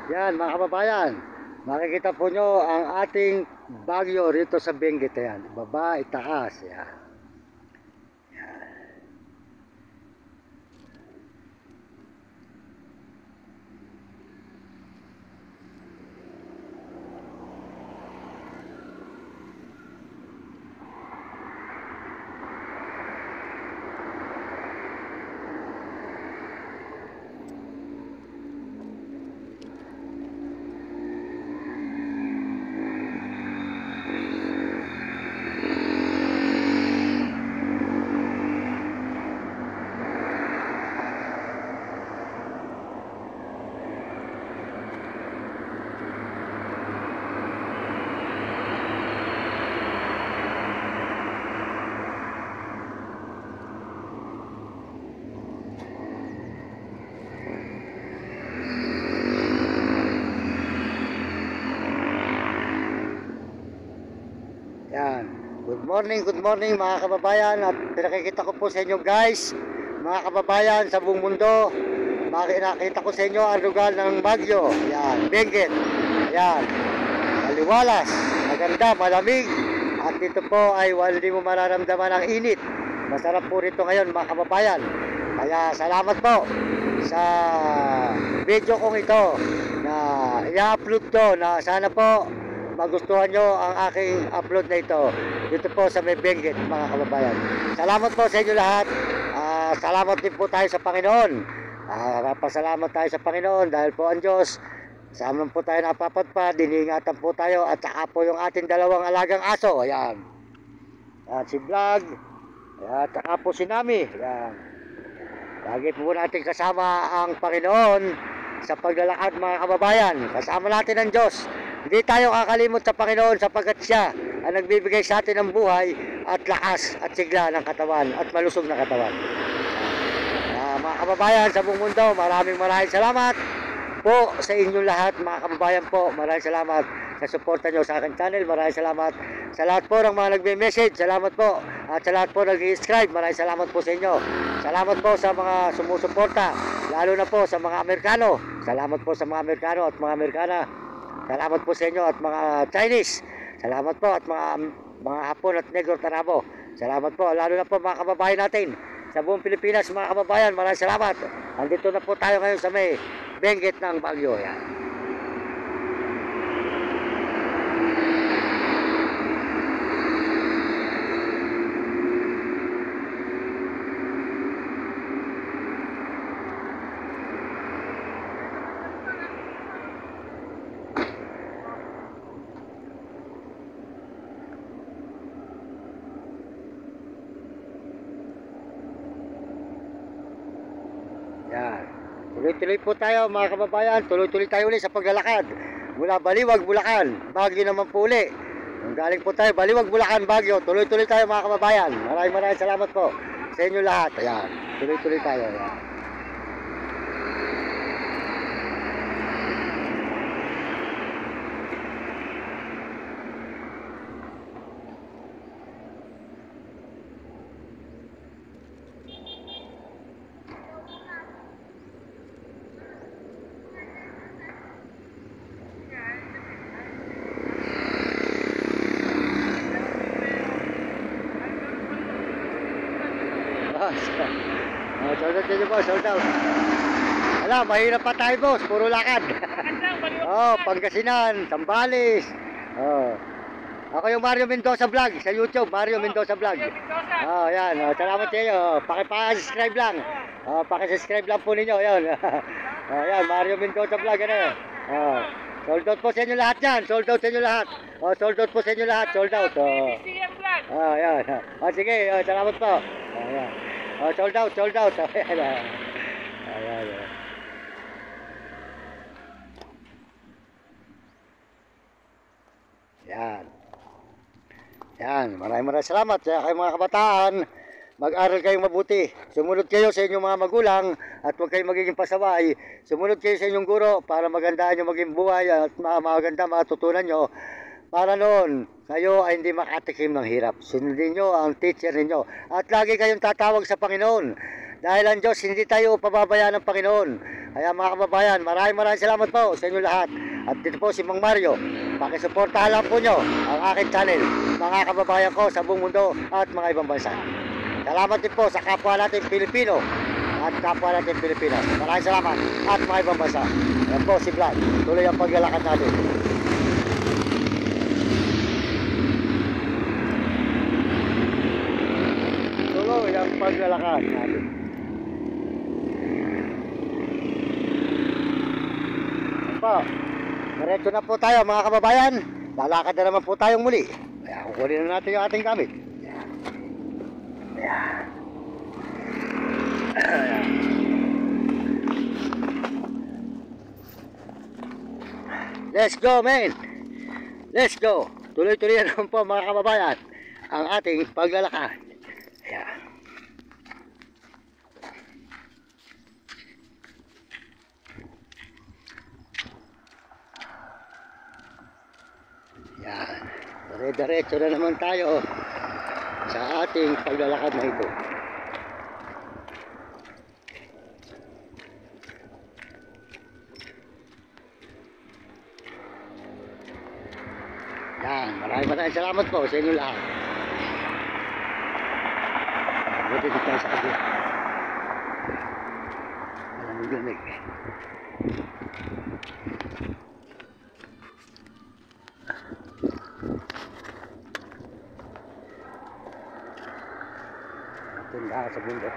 Yan mga kababayan, makikita po nyo ang ating bagyo rito sa Benguet. Yan, baba, itaas. Yan. Yan. Good morning mga kababayan. At pinakikita ko po sa inyo guys, mga kababayan sa buong mundo, nakita ko sa inyo ang lugar ng bagyo. Yan, Benguet. Yan, maliwalas, maganda, malamig. At dito po ay hindi mo mararamdaman ang init. Masarap po rito ngayon mga kababayan. Kaya salamat po sa video kong ito na i-upload to, na sana po magustuhan nyo ang aking upload na ito dito po sa may Benguet mga kababayan. Salamat po sa inyo lahat. Salamat din po tayo sa Panginoon. Pasalamat tayo sa Panginoon dahil po ang Diyos sa amin po tayo napapadpad, diningatan po tayo, at saka po yung ating dalawang alagang aso. Ayan. At si Vlog, at saka po si Nami. Ayan. Lagi po natin kasama ang Panginoon sa paglalakad mga kababayan. Kasama natin ang Diyos. Hindi tayo kakalimot sa Panginoon sapagkat siya ang nagbibigay sa atin ng buhay at lakas at sigla ng katawan at malusog na katawan. Mga kababayan sa buong mundo, maraming salamat po sa inyong lahat mga kababayan po. Maraming salamat sa suporta nyo sa aking channel. Maraming salamat sa lahat po ng mga nagme-message. Salamat po. At sa lahat po nag-subscribe. Maraming salamat po sa inyo. Salamat po sa mga sumusuporta, lalo na po sa mga Amerikano. Salamat po sa mga Amerikano at mga Amerikana. Salamat po sa inyo at mga Chinese. Salamat po at mga Hapon at Negro Tarabo. Salamat po, lalo na po mga kababayan natin sa buong Pilipinas mga kababayan. Maraming salamat. Andito na po tayo ngayon sa may Benguet ng Bagyo. Yan. Yan. Tuloy-tuloy po tayo mga kababayan. Tuloy-tuloy tayo ulit sa paglalakad mula Baliwag, Bulacan. Bagyo naman po ulit. Galing po tayo Baliwag, Bulacan, Bagyo. Tuloy-tuloy tayo mga kababayan. Maraming salamat po sa inyo lahat. Ayan. Tuloy-tuloy tayo. Ayan. Sold out din boss, sold out. Alam, mahirap pa tayo boss, puro lakad. Pangasinan, Sambales. Ako yung Mario Mendoza Vlog sa YouTube, Mario Mendoza Vlog. Yan, salamat sa inyo. Paki-subscribe lang. Paki-subscribe lang po ninyo, yan. Yan, Mario Mendoza Vlog, ano. Sold out po sa inyo lahat yan, sold out sa inyo lahat. Sold out po sa inyo lahat, sold out. Yan. Sige, salamat po. Yan. Sold out, sold out. Ayan. Yan. Yan, maraming salamat sa kayo mga kabataan. Mag-aral kayong mabuti. Sumunod kayo sa inyong mga magulang at huwag kayong magiging pasaway. Sumunod kayo sa inyong guro para magandaan yung maging buhay at maganda matutunan nyo. Para noon, kayo ay hindi makatikim ng hirap. Sundin nyo ang teacher ninyo. At lagi kayong tatawag sa Panginoon. Dahil ang Diyos, hindi tayo pababayaan ng Panginoon. Kaya mga kababayan, maraming salamat po sa inyo lahat. At dito po si Mang Mario. Pakisuportahan lang po nyo ang aking channel, mga kababayan ko sa buong mundo at mga ibang bansa. Salamat din po sa kapwa natin Pilipino at kapwa natin Pilipinas. Maraming salamat at mga ibang bansa. Ayan po si Vlad. Tuloy ang paglalakad natin. Tuloy ang paglalakad natin. Ayan po. Diretso na po tayo mga kababayan. Lalakad na naman po tayong muli. Kaya kukunin na natin yung ating gamit. Ayan. Ayan. Let's go, man. Let's go. Tuloy-tuloy naman po mga kababayan ang ating paglalakad. Ayan. Ayan. Dire-diretso na naman tayo sa ating paglalakad na ito. Yan, maraming salamat po sa inyo lahat. Buti dito tayo sa kabila. Malamig-lamig. Tindahan sa bundok.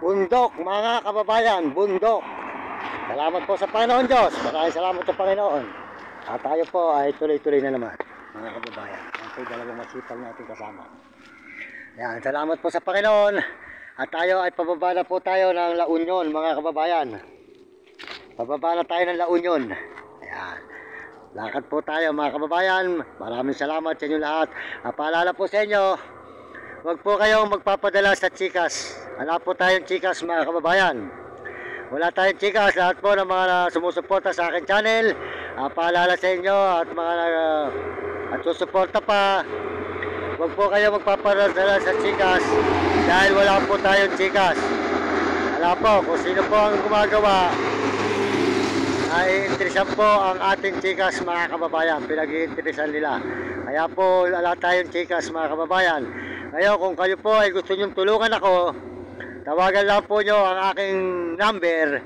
Bundok mga kababayan, bundok. Salamat po sa Panginoon Diyos. Maraming salamat sa Panginoon. At tayo po ay tuloy-tuloy na naman mga kababayan. Ang po dalawang masipag natin kasama. Yan, salamat po sa Panginoon. At tayo ay pababa na po tayo ng La Union mga kababayan. Pababa na tayo ng La Union. Ayan. Lakad po tayo mga kababayan. Maraming salamat sa inyo lahat. At paalala po sa inyo, huwag po kayong magpapadala sa Chikas. Wala po tayong Chikas mga kababayan. Wala tayong Chikas. Lahat po ng mga sumusuporta sa akin channel, paalala sa inyo at mga at susuporta pa, huwag po kayong magpapadala sa Chikas dahil wala po tayong Chikas. Wala po, kung sino po ang gumagawa ay interesan po ang ating Chikas mga kababayan. Pinag-iinteresan nila. Kaya po wala tayong Chikas mga kababayan. Ngayon kung kayo po ay gusto nyong tulungan ako, tawagan lang po nyo ang aking number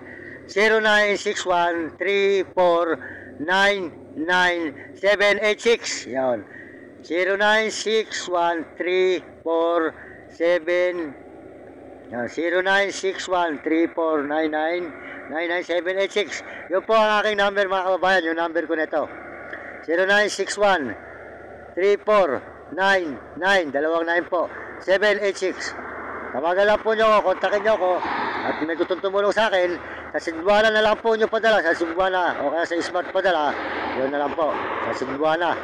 0961-349-9 0961-349-9786. Yan. 0961-347 yan. 0961-3499-99786. Yun po ang aking number mga kababayan. Yung number ko nito. 0961-3499 dalawang 9 po. 786. Tawagan lang po nyo ako, kontakin nyo ako. At may gustong tumulong sa akin, sa Cebuana na lang po nyo padala. Sa Cebuana o kaya sa Smart padala. Yun na lang po. Sa Cebuana.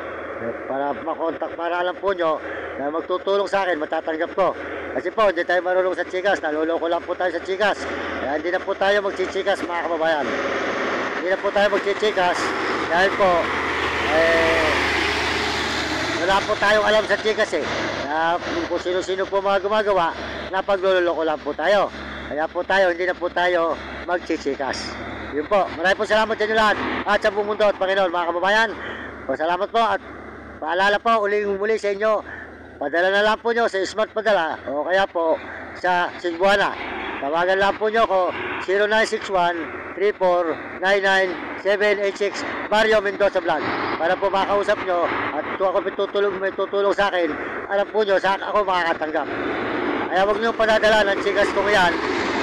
Para makontak, para alam po nyo na magtutulong sa akin, matatanggap ko. Kasi po, hindi tayo marunong sa chikas. Naluloko lang po tayo sa chikas. Kaya hindi na po tayo magchichikas mga kababayan. Hindi na po tayo magchichikas. Dahil po, wala po tayong alam sa chikas kung sino-sino po mga gumagawa, napagluloko lang po tayo. Kaya po tayo, hindi na po tayo magchichikas. Yun po, maraming po salamat sa inyo lahat at sa buong mundo at Panginoon mga kababayan. Salamat po at paalala po uling-muli sa inyo, padala na lang po nyo sa Smart Padala o kaya po sa Cebuana. Tawagan lang po nyo ko 0961-3499786 Mario Mendoza Vlog para po makausap nyo at kung ako may tutulong sa akin, alam po nyo saan ako makakatanggap. Kaya huwag nyo padadala ng chikas ko yan.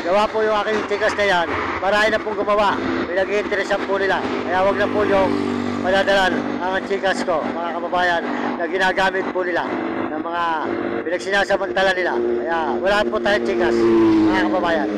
Gawa po yung aking chikas na yan, marami na pong gumawa, pinag-iinteresan po nila. Kaya huwag na po nyo padadalan ang chikas ko mga kababayan na ginagamit po nila ng mga pinagsinasamantala nila. Kaya wala po tayong chikas mga kababayan.